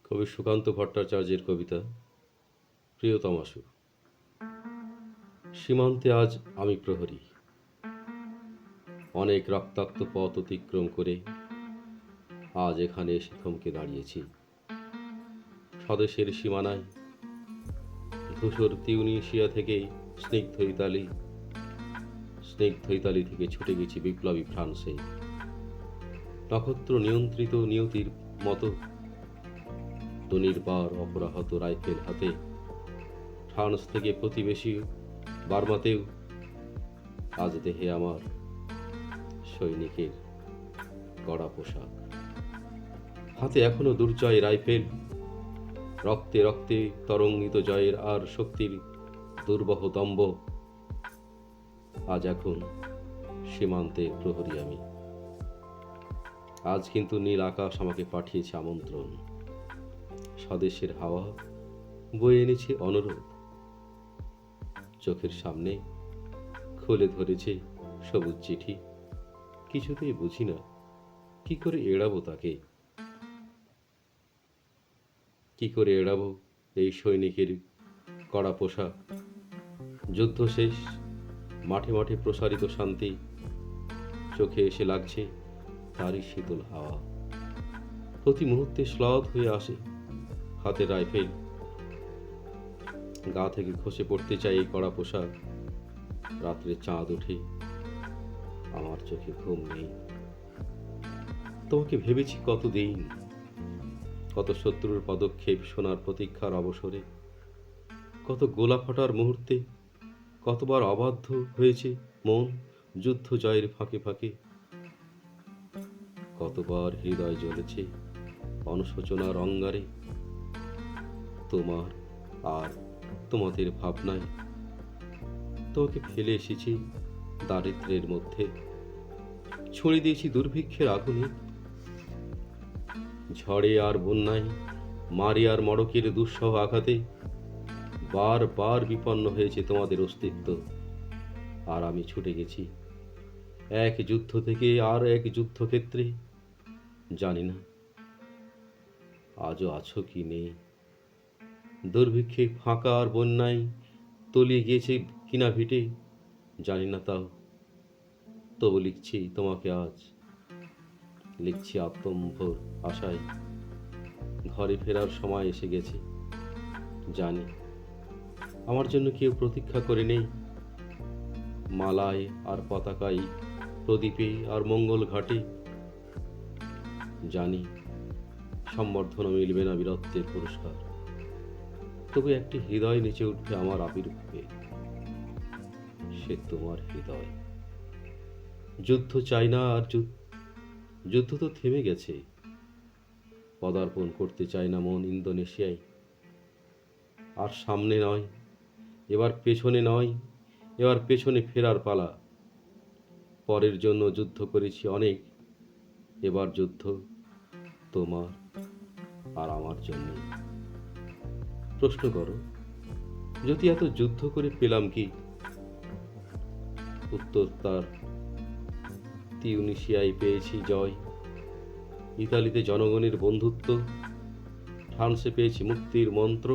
কবি সুকান্ত ভট্টাচার্যের কবিতা প্রিয়তমাশু। সীমান্তে আজ আমি প্রহরী, অনেক রক্তাক্ত পথ অতিক্রম করে আজ এখানে এসে থমকে দাঁড়িয়েছি। স্বদেশের সীমানায় ধূসর তিউনিসিয়া থেকে স্নিগ্ধ ইতালি থেকে ছুটে গেছি বিপ্লবী ফ্রান্সে। নক্ষত্র নিয়ন্ত্রিত নিয়তির মতো দুর্নিবার অপরাহত রাইফেল হাতে ফ্রান্স থেকে প্রতিবেশী বার্মাতেও আজ দেহে আমার সৈনিকের গড়া পোশাক। হাতে এখনো দুর্জয় রাইফেল, রক্তে রক্তে তরঙ্গিত জয়ের আর শক্তির দুর্বহ দম্ভ। আজ এখন সীমান্তে প্রহরী আমি। আজ কিন্তু নীল আকাশ আমাকে পাঠিয়েছে আমন্ত্রণ। স্বদেশের হাওয়া বয়ে এনেছে অনুরোধ। চোখের সামনে খুলে ধরেছে সবুজ চিঠি। কিছুতেই বুঝি না কি করে এড়াবো তাকে, কি করে এড়াবো এই সৈনিকের কড়া পোশাক। যুদ্ধ শেষ, মাঠে মাঠে প্রসারিত শান্তি, চোখে এসে লাগছে তারই শীতল হাওয়া। প্রতি মুহূর্তে শ্লথ হয়ে আসে হাতের রাইফেল, গা থেকে খসে পড়তে চাই এই কড়া পোশাক। রাত্রে চাঁদ ওঠে, আমার চোখে ঘুম নেই। তোমাকে ভেবেছি কতদিন, কত শত্রুর পদক্ষেপ শোনার প্রতীক্ষার অবসরে, কত গোলা ফাটার মুহূর্তে, কতবার অবাধ্য হয়েছে মন যুদ্ধ জয়ের ফাঁকে ফাঁকে, কতবার হৃদয় জ্বলেছে অনুশোচনার অঙ্গারে। তোমার আর তোমাদের ভাবনায় তোমাকে ফেলে এসেছি দারিদ্র্যের মধ্যে, ছড়ে দিয়েছি দুর্ভিক্ষের আগুনে। ঝড়ে আর বন্যায়, মারে আর মড়কের দুঃসহ আঘাতে বারবার বিপন্ন হয়েছে তোমাদের অস্তিত্ব। আর আমি ছুটে গেছি এক যুদ্ধ থেকে আর এক যুদ্ধক্ষেত্রে। জানি না আজও আছো কি নেই। দুর্ভিক্ষে ফাঁকা আর বন্যায় তলিয়ে গিয়েছে কিনা ভিটে, জানি না তাও। তবু লিখছি তোমাকে আজ, লিখছি আত্মম্ভর আশায়। ঘরে ফেরার সময় এসে গেছে, জানি আমার জন্য কেউ প্রতীক্ষা করে নেই। মালায় আর পতাকায়, প্রদীপে আর মঙ্গল ঘাটে, জানি সম্বর্ধনা মিলবে না বীরত্বের পুরস্কার। তবু একটি হৃদয় নিচে উঠবে আমার আবির্ভাবে, সে তোমার হৃদয়। যুদ্ধ চাই না আর যুদ্ধ তো থেমে গেছে। পদার্পণ করতে চাই না মন ইন্দোনেশিয়ায়। আর সামনে নয়, এবার পেছনে নয়, এবার পেছনে ফেরার পালা। পরের জন্য যুদ্ধ করেছি অনেক, এবার যুদ্ধ তোমার আর আমার জন্য। প্রশ্ন করো, যদি এত যুদ্ধ করে পেলাম কি? উত্তর তার, তিউনিসিয়ায় পেয়েছি জয়, ইতালিতে জনগণের বন্ধুত্ব, ফ্রান্সে পেয়েছি মুক্তির মন্ত্র,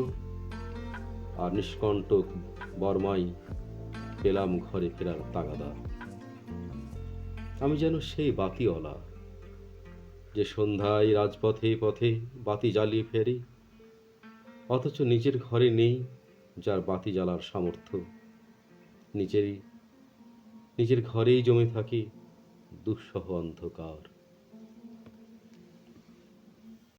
আর নিষ্কণ্টক বর্মায় পেলাম ঘরে ফেরার তাগাদা। আমি যেন সেই বাতিওয়ালা, যে সন্ধ্যায় রাজপথে পথে বাতি জ্বালিয়ে ফেরে, অথচ নিজের ঘরে নেই যার বাতি জ্বালার সামর্থ্য। নিজের ঘরেই জমে থাকে দুঃসহ অন্ধকার।